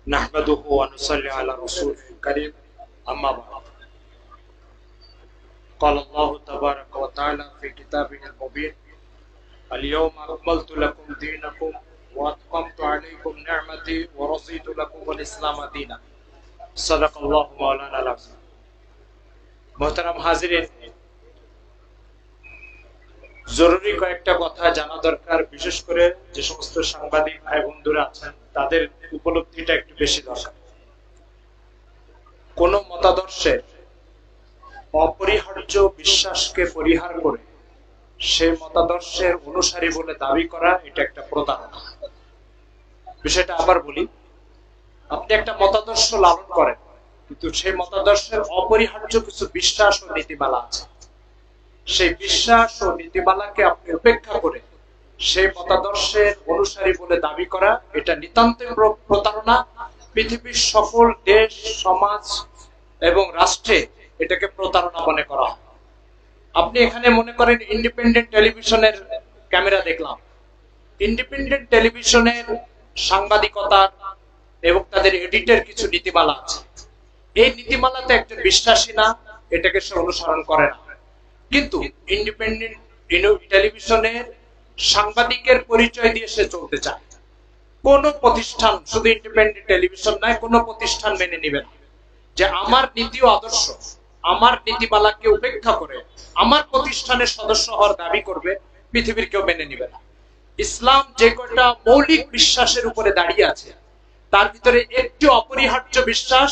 نحمده ونصلي على رسوله الكريم أما بعد قال الله تبارك وتعالى في كتابه المبين اليوم أكملت لكم دينكم وأتممت عليكم نعمتي ورضيت لكم الإسلام دينا صدق الله مولانا العظيم محترم حاضرين জরুরি কয়েকটা কথা জানা দরকার, বিশেষ করে যে সমস্ত সাংবাদিক ভাই বন্ধুরা আছেন তাদের উপলব্ধিটা একটু বেশি দরকার। কোন মতাদর্শের অপরিহার্য বিশ্বাসকে পরিহার করে সেই মতাদর্শের অনুসারী বলে দাবি করা এটা একটা প্রতারণা। বিষয়টা আবার বলি, আপনি একটা মতাদর্শ লালন করেন কিন্তু সেই মতাদর্শের অপরিহার্য কিছু বিশ্বাস ও নীতিমালা আছে, সেই বিশ্বাস ও নীতিমালাকে আপনি উপেক্ষা করে সেই মতাদর্শের অনুসারী বলে দাবি করা এটা নিতান্ত প্রতারণা। পৃথিবীর সকল দেশ, সমাজ এবং রাষ্ট্রে এটাকে প্রতারণা মনে করা হয়। আপনি এখানে মনে করেন ইন্ডিপেন্ডেন্ট টেলিভিশনের ক্যামেরা দেখলাম, ইন্ডিপেন্ডেন্ট টেলিভিশনের সাংবাদিকতা এবং তাদের এডিটের কিছু নীতিমালা আছে। এই নীতিমালাতে একজন বিশ্বাসী না, এটাকে সে অনুসরণ করে না। কিন্তু ইন্ডিপেন্ডেন্ট টেলিভিশনের সাংবাদিকের পরিচয় দিয়ে সে চলতে চায়। কোন প্রতিষ্ঠান, শুধু ইন্ডিপেন্ডেন্ট টেলিভিশন নয়, কোন প্রতিষ্ঠান মেনে নিবে না যে আমার নীতি ও আদর্শ, আমার নীতিমালাকে উপেক্ষা করে আমার প্রতিষ্ঠানের সদস্য হওয়ার দাবি করবে, পৃথিবীর কেউ মেনে নিবে না। ইসলাম যে কয়টা মৌলিক বিশ্বাসের উপরে দাঁড়িয়ে আছে তার ভিতরে একটি অপরিহার্য বিশ্বাস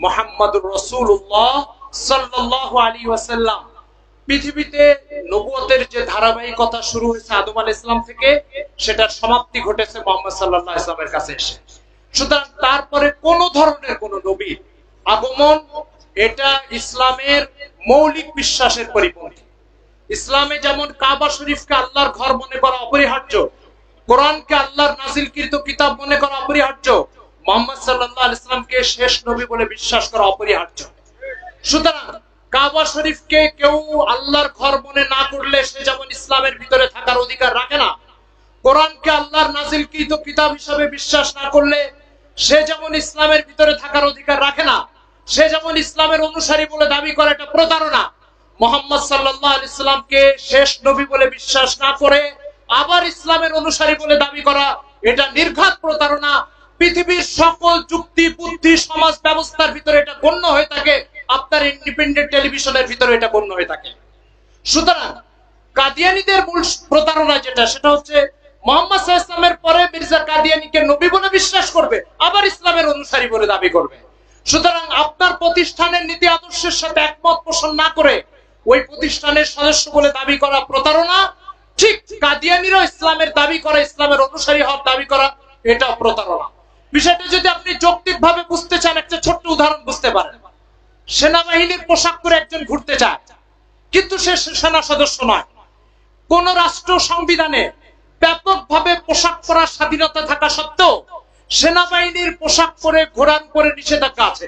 মুহাম্মদুর রাসূলুল্লাহ সাল্লাল্লাহু আলাইহি ওয়াসাল্লাম। পৃথিবীতে নবুয়তের যে ধারাবাহিকতা শুরু হয়েছে আদম আলাইহিস সালাম থেকে, সেটার সমাপ্তি ঘটেছে মুহাম্মদ সাল্লাল্লাহু আলাইহি ওয়াসাল্লামের কাছে এসে। সুতরাং তারপরে কোন ধরনের কোন নবীর আগমন এটা ইসলামের মৌলিক বিশ্বাসের পরিপন্থী। ইসলামে যেমন কাবা শরীফকে আল্লাহর ঘর মনে করা অপরিহার্য, কোরআনকে আল্লাহর নাজিলকৃত কিতাব মনে করা অপরিহার্য, মুহাম্মদ সাল্লাল্লাহু আলাইহি ওয়াসাল্লামকে শেষ নবী বলে বিশ্বাস করা অপরিহার্য। সুতরাং কাবা শরীফকে কেউ আল্লাহর ঘর মনে না করলে সে যেমন ইসলামের ভিতরে থাকার অধিকার রাখে না, কোরআনকে আল্লাহর নাজিলকৃত কিতাব হিসেবে বিশ্বাস না করলে সে যেমন ইসলামের ভিতরে থাকার অধিকার রাখে না, সে যেমন ইসলামের অনুসারী বলে দাবি করে এটা প্রতারণা। মুহাম্মদ সাল্লাল্লাহু আলাইহি ওয়াসাল্লামকে শেষ নবী বলে বিশ্বাস না করে আবার ইসলামের অনুসারী বলে দাবি করা এটা নির্ঘাত প্রতারণা। পৃথিবীর সকল যুক্তি, বুদ্ধি, সমাজ ব্যবস্থার ভিতরে এটা গণ্য হয়ে থাকে, আপনার ইন্ডিপেন্ডেন্ট টেলিভিশনের ভিতরে এটা গণ্য হয়ে থাকে। সুতরাং কাদিয়ানীদের মূল প্রতারণা যেটা, সেটা হচ্ছে মুহাম্মদ সাল্লাল্লাহু আলাইহি ওয়াসাল্লামের পরে মির্জা কাদিয়ানীকে নবী বলে বিশ্বাস করবে, আবার ইসলামের অনুসারী বলে দাবি করবে। সুতরাং আপনার প্রতিষ্ঠানের নীতি আদর্শের সাথে একমত পোষণ না করে ওই প্রতিষ্ঠানের সদস্য বলে দাবি করা প্রতারণা। ঠিক কাদিয়ানীরা ইসলামের দাবি করা, ইসলামের অনুসারী হওয়ার দাবি করা, এটা প্রতারণা। বিষয়টা যদি আপনি যৌক্তিকভাবে বুঝতে চান, একটা ছোট্ট উদাহরণ বুঝতে পারেন। সেনাবাহিনীর পোশাক পরে একজন ঘুরতে চায় কিন্তু সে সেনা সদস্য নয়। কোন রাষ্ট্র সংবিধানে ব্যাপকভাবে পোশাক পরার স্বাধীনতা থাকা সত্ত্বেও সেনাবাহিনীর পোশাক পরে ঘোরার উপরে নিষেধাজ্ঞা আছে।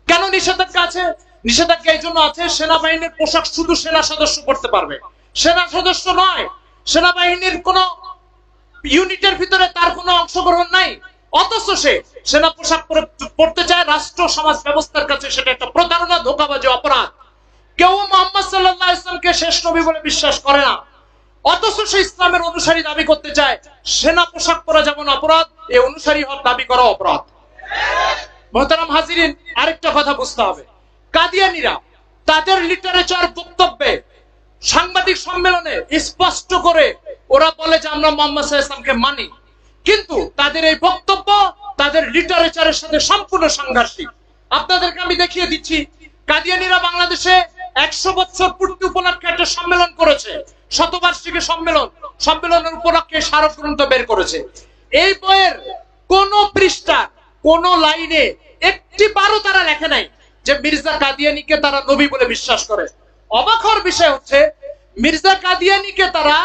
কেন নিষেধাজ্ঞা আছে? নিষেধাজ্ঞা এই জন্য আছে, সেনাবাহিনীর পোশাক শুধু সেনা সদস্য পড়তে পারবে, সেনা সদস্য নয়। সেনাবাহিনীর কোন ইউনিটের ভিতরে তার কোনো অংশগ্রহণ নাই, অথচ সে সেনা পোশাক পড়তে চায়। রাষ্ট্র সমাজ ব্যবস্থার কাছে সেটা একটা প্রতারণা, ধোঁকাবাজি, অপরাধ। কেউ মুহাম্মদ সাল্লাল্লাহু আলাইহি ওয়াসাল্লামকে শেষ নবী বলে বিশ্বাস করে না, অথচ সে ইসলামের অনুসারী দাবি করতে চায়। সেনা পোশাক পরা যেমন অপরাধ, এই অনুসারী হওয়ার দাবি করা অপরাধ। মুহতারাম হাজিরিন, আরেকটা কথা বুঝতে হবে, কাদিয়ানীরা তাদের লিটারেচার বক্তব্যে, সাংবাদিক সম্মেলনে স্পষ্ট করে ওরা বলে যে আমরা মুহাম্মদ সাল্লাল্লাহু আলাইহি ওয়াসাল্লামকে মানি, কিন্তু তাদের এই বক্তব্য তাদের লিটারেচারের সাথে সম্পূর্ণ সাংঘর্ষিক। আপনাদেরকে আমি দেখিয়ে দিচ্ছি, কাদিয়ানীরা বাংলাদেশে 100 বছর পূর্তি উপলক্ষে একটা সম্মেলন করেছে, শতবার্ষিকী সম্মেলন। সম্মেলনের উপলক্ষে স্মারক গ্রন্থ বের করেছে। এই বইয়ের কোন পৃষ্ঠা, কোন লাইনে একটি বারও তারা লেখে নাই যে মির্জা কাদিয়ানীকে তারা নবী বলে বিশ্বাস করে। অবাক হওয়ার বিষয় হচ্ছে, মির্জা কাদিয়ানীকে তারা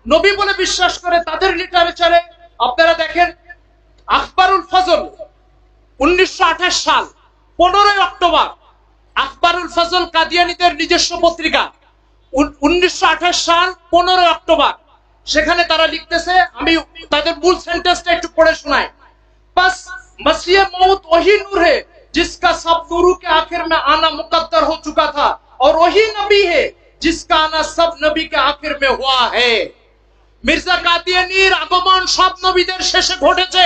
নবী বলে বিশ্বাস করে। তাদের লিটারেচারে আপনারা দেখেন, আখবারুল ফজল 1928 সাল 15 অক্টোবর, আখবারুল ফজল কাদিয়ানীদের নিজস্ব পত্রিকা, 1928 সাল 15 অক্টোবর। সেখানে তারা লিখতেছে, আমি তাদের মূল সেন্টেন্সটা একটু পড়ে শোনাই। বাস মসিহ वही नूर है जिसका सब नूरों के आखिर में आना मुकद्दर हो चुका था, और वही नबी है जिसका आना सब नबी के आखिर में हुआ है। মির্জা কাদিয়ানীর আগমন সব নবীদের শেষে ঘটেছে।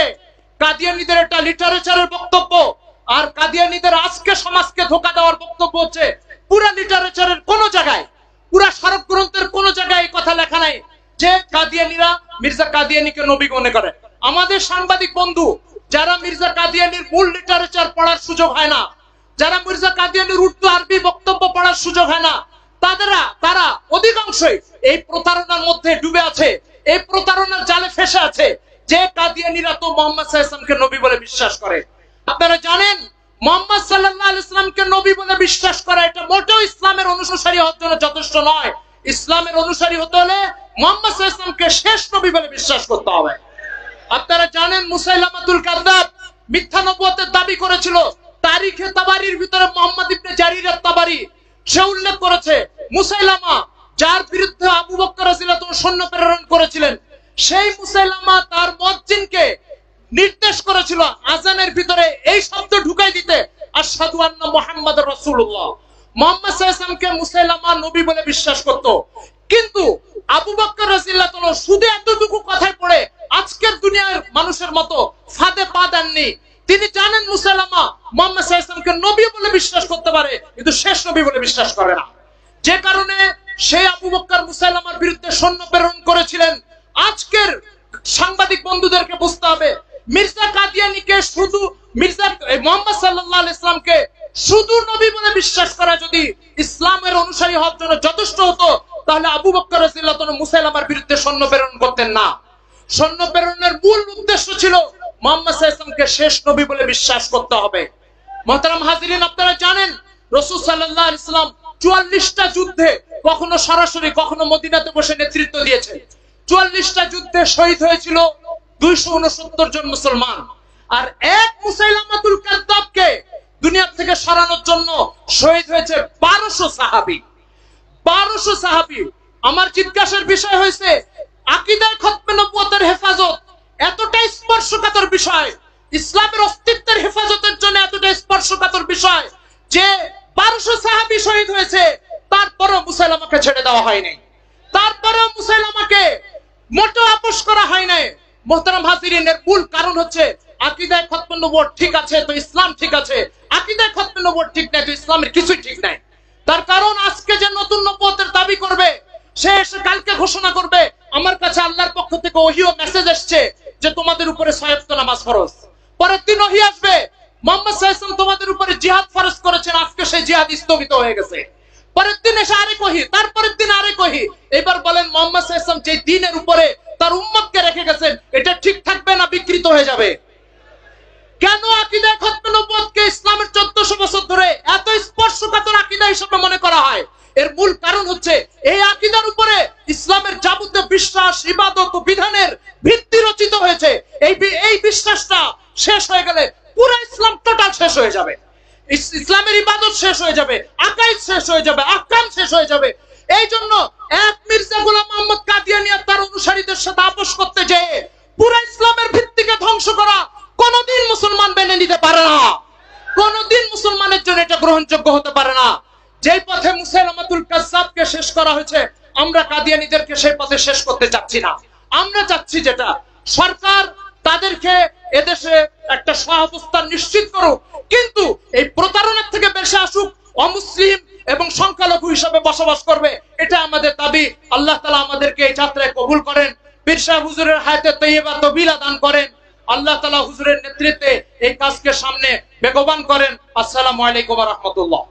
কাদিয়ানীদের একটা লিটারেচারের বক্তব্য, আর কাদিয়ানীদের আজকে সমাজকে ধোঁকা দেওয়ার বক্তব্য হচ্ছে পুরা লিটারেচারের কোন জায়গায়, পুরা স্মারক গ্রন্থের কোন জায়গায় এই কথা লেখা নাই যে কাদিয়ানীরা মির্জা কাদিয়ানীকে নবী মনে করে। আমাদের সাংবাদিক বন্ধু যারা মির্জা কাদিয়ানীর মূল লিটারেচার পড়ার সুযোগ হয় না, যারা মির্জা কাদিয়ানীর উর্দু আরবি বক্তব্য পড়ার সুযোগ হয় না, তারা অধিকাংশই এই প্রতারণার মধ্যে ডুবে আছে, এই প্রতারণার জালে ফেসে আছে যে কাদিয়ানীরা তো মুহাম্মদ সাল্লাল্লাহু আলাইহি ওয়াসাল্লামকে নবী বলে বিশ্বাস করে। আপনারা জানেন মুহাম্মদ সাল্লাল্লাহু আলাইহি ওয়াসাল্লামকে নবী বলে বিশ্বাস করা এটা মোটেও ইসলামের অনুসারী হওয়ার জন্য যথেষ্ট নয়। ইসলামের অনুসারী হতে হলে মুহাম্মদ সাল্লাল্লাহু আলাইহি ওয়াসাল্লামকে শেষ নবী বলে বিশ্বাস করতে হবে। আপনারা জানেন মুসাইলামাতুল কাযযাব মিথ্যা নবুয়তের দাবি করেছিল। তারিখে তাবারির ভিতরে মুহাম্মদ ইবনে জারির আত-তাবারি সে উল্লেখ করেছে মুসাইলামা যার বিরুদ্ধে আবু বকর রাদিয়াল্লাহু আনহু সৈন্য প্রেরণ করেছিলেন, সেই মুসাইলামা তার মুয়াজ্জিনকে নির্দেশ করেছিল আযানের ভিতরে এই শব্দ ঢুকাই দিতে, আশহাদু আন্না মুহাম্মাদুর রাসূলুল্লাহ। মুহাম্মদ সাল্লাল্লাহু আলাইহি ওয়াসাল্লামকে মুসাইলামা নবী বলে বিশ্বাস করত, কিন্তু আবু বকর রাদিয়াল্লাহু আনহু শুধু এতটুকু কথায় পড়ে আজকের দুনিয়ার মানুষের মতো ফাঁদে পা দেননি। তিনি জানেন মুসাইলামা মুহাম্মদ সাল্লাল্লাহু আলাইহি ওয়াসাল্লামকে নবী বলে বিশ্বাস করতে পারে কিন্তু শেষ নবী বলে বিশ্বাস করে না, যে কারণে সেই আবু বকর মুসাইলামার বিরুদ্ধে সৈন্য প্রেরণ করেছিলেন। আজকের সাংবাদিক বন্ধুদেরকে বুঝতে হবে মির্জা কাদিয়ানীকে শুধু মুহাম্মদ সাল্লাল্লাহু আলাইহি ওয়াসাল্লামকে শুধু নবী বলে বিশ্বাস করা যদি ইসলামের অনুসারী হওয়ার জন্য যথেষ্ট হতো, তাহলে আবু বকর রাদিয়াল্লাহু আনহু মুসাইলামার বিরুদ্ধে সৈন্য প্রেরণ করতেন না। সৈন্য প্রেরণের মূল উদ্দেশ্য ছিল মুহাম্মদ সাল্লাল্লাহু আলাইহি ওয়াসাল্লামকে শেষ নবী বলে বিশ্বাস করতে হবে। মুহতারাম হাজিরিন, আপনারা জানেন রাসূল সাল্লাল্লাহু আলাইহি ওয়াসাল্লাম ৪৪টা যুদ্ধে কখনো সরাসরি কখনো মদিনাতে বসে নেতৃত্ব দিয়েছেন। ৪৪টা যুদ্ধে শহীদ হয়েছিল ২৬৯ জন মুসলমান, আর এক মুসাইলামাতুল কাযযাবকে দুনিয়া থেকে সরানোর জন্য শহীদ হয়েছে ১২০০ সাহাবী। ১২০০ সাহাবী। আমার জিজ্ঞাসার বিষয় হয়েছে আকীদায়ে খতমে নবুয়তের হেফাজত এতটাই স্পর্শকাতর বিষয়, ইসলামের অস্তিত্বের হেফাজতের জন্য এতটাই স্পর্শকাতর বিষয় যে ১২০০ সাহাবী শহীদ হয়েছে, তারপরেও মুসাইলামাকে ছেড়ে দেওয়া হয়নি, তারপরেও মুসাইলামাকে মোটেও আপোষ করা হয় নাই। মুহতারাম হাজিরিন, এর মূল কারণ হচ্ছে আকীদায়ে খতমে নবুয়ত ঠিক আছে তো ইসলাম ঠিক আছে, আকীদায়ে খতমে নবুয়ত ঠিক নাই তো ইসলামের কিছুই ঠিক নাই। তার কারণ আজকে যে নতুন নবুয়তের দাবি করবে সে এসে কালকে ঘোষণা করবে আমার কাছে আল্লাহর পক্ষ থেকে ওহী ও মেসেজ এসেছে যে তোমাদের উপরে ৬ ওয়াক্ত নামাজ ফরজ। পরের দিন ওহী আসবে মুহাম্মদ সাল্লাল্লাহু আলাইহি ওয়াসাল্লাম তোমাদের উপরে জিহাদ ফরজ করেছেন, আজকে সেই জিহাদ স্থগিত হয়ে গেছে। পরের দিন এসে আরেক ওহী, তারপরের দিন আরেক ওহী। এবার বলেন মুহাম্মদ সাল্লাল্লাহু আলাইহি ওয়াসাল্লাম যে দ্বীনের উপরে তার উম্মতকে রেখে গেছেন এটা ঠিক থাকবে না বিকৃত হয়ে যাবে? কেন আকীদায়ে খতমে নবুয়তকে ইসলামের ১৪০০ বছর ধরে এত স্পর্শকাতর আকীদা হিসেবে মনে করা হয়? এর মূল কারণ হচ্ছে এই আকীদার উপরে ইসলামের যাবতীয় বিশ্বাস, ইবাদত ও বিধানের ভিত্তি রচিত হয়েছে। এই বিশ্বাসটা শেষ হয়ে গেলে পুরো ইসলাম টোটাল শেষ হয়ে যাবে। ইসলামের ইবাদত শেষ হয়ে যাবে, আকাইদ শেষ হয়ে যাবে, আহকাম শেষ হয়ে যাবে। এই জন্য এক মির্জা গোলাম মোহাম্মদ কাদিয়ানী আর তার অনুসারীদের সাথে আপোষ করতে যেয়ে পুরো ইসলামের ভিত্তিকে ধ্বংস করা কোনদিন মুসলমান মেনে নিতে পারে না, কোনদিন মুসলমানের জন্য এটা গ্রহণযোগ্য হতে পারে না। যেই পথে মুসাইলামাতুল কাযযাবকে শেষ করা হয়েছে আমরা কাদিয়ানীদেরকে সেই পথে শেষ করতে চাচ্ছি না। আমরা চাচ্ছি যেটা সরকার তাদেরকে এদেশে একটা সহাবস্থান নিশ্চিত করুক, কিন্তু এই প্রতারণার থেকে বেঁচে আসুক, অমুসলিম এবং সংখ্যালঘু হিসেবে বসবাস করবে, এটা আমাদের দাবি। আল্লাহ তাআলা আমাদেরকে এই যাত্রায় কবুল করেন, পীর সাহেব হুজুরের হায়াতে তৈয়বা তবিলা দান করেন, আল্লাহ তাআলা হুজুরের নেতৃত্বে এই কাজকে সামনে বেগবান করেন। আসসালামু আলাইকুম ওয়া রাহমাতুল্লাহ।